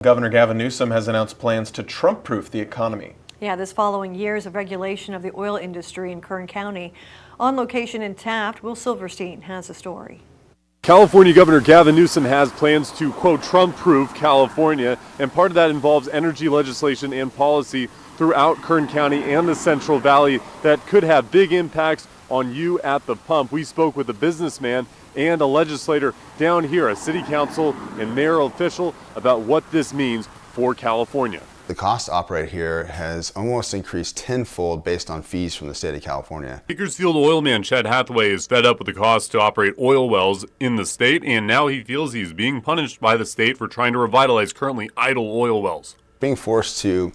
Governor Gavin Newsom has announced plans to Trump-proof the economy. Yeah, this following years of regulation of the oil industry in Kern County. On location in Taft, Will Silverstein has a story. California Governor Gavin Newsom has plans to, quote, Trump-proof California, and part of that involves energy legislation and policy throughout Kern County and the Central Valley that could have big impacts on you at the pump. We spoke with a businessman and a legislator down here, a city council and mayoral official, about what this means for California. The cost to operate here has almost increased tenfold based on fees from the state of California. Bakersfield oilman Chad Hathaway is fed up with the cost to operate oil wells in the state, and now he feels he's being punished by the state for trying to revitalize currently idle oil wells. Being forced to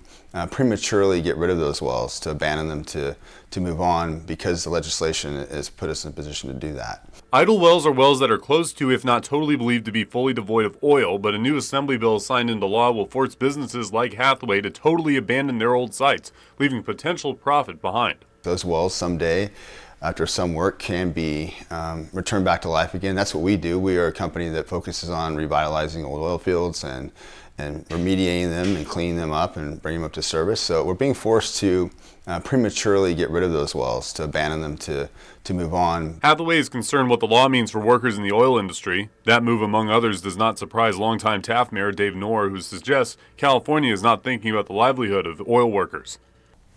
prematurely get rid of those wells, to abandon them, to move on, because the legislation has put us in a position to do that. Idle wells are wells that are close to, if not totally believed to be fully devoid of oil, but a new assembly bill signed into law will force businesses like Hathaway to totally abandon their old sites, leaving potential profit behind. Those wells someday, after some work, can be returned back to life again. That's what we do. We are a company that focuses on revitalizing old oil fields and remediating them and cleaning them up and bringing them up to service. So we're being forced to prematurely get rid of those wells, to abandon them, to move on. Hathaway is concerned what the law means for workers in the oil industry. That move, among others, does not surprise longtime Taft Mayor Dave Knorr, who suggests California is not thinking about the livelihood of oil workers.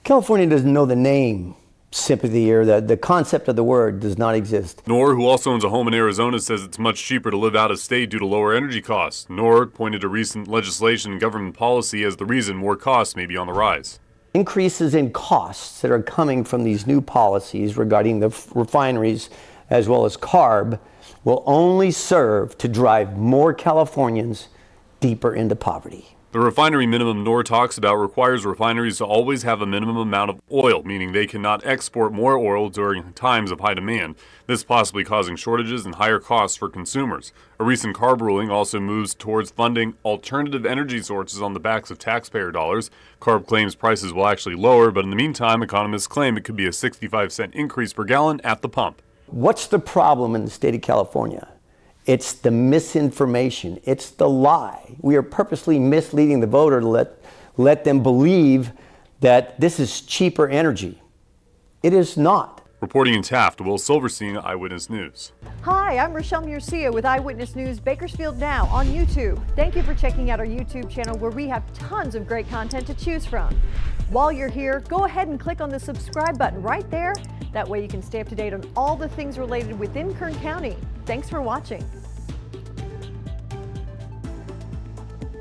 California doesn't know the name sympathy, or the concept of the word does not exist. Knorr, who also owns a home in Arizona, says it's much cheaper to live out of state due to lower energy costs. Knorr pointed to recent legislation and government policy as the reason more costs may be on the rise. Increases in costs that are coming from these new policies regarding the refineries as well as CARB will only serve to drive more Californians deeper into poverty. The refinery minimum Knorr talks about requires refineries to always have a minimum amount of oil, meaning they cannot export more oil during times of high demand, this possibly causing shortages and higher costs for consumers. A recent CARB ruling also moves towards funding alternative energy sources on the backs of taxpayer dollars. CARB claims prices will actually lower, but in the meantime, economists claim it could be a 65-cent increase per gallon at the pump. What's the problem in the state of California? It's the misinformation. It's the lie. We are purposely misleading the voter to let them believe that this is cheaper energy. It is not. Reporting in Taft, Will Silverstein, Eyewitness News. Hi, I'm Rochelle Murcia with Eyewitness News Bakersfield Now on YouTube. Thank you for checking out our YouTube channel, where we have tons of great content to choose from. While you're here, go ahead and click on the subscribe button right there. That way you can stay up to date on all the things related within Kern County. Thanks for watching.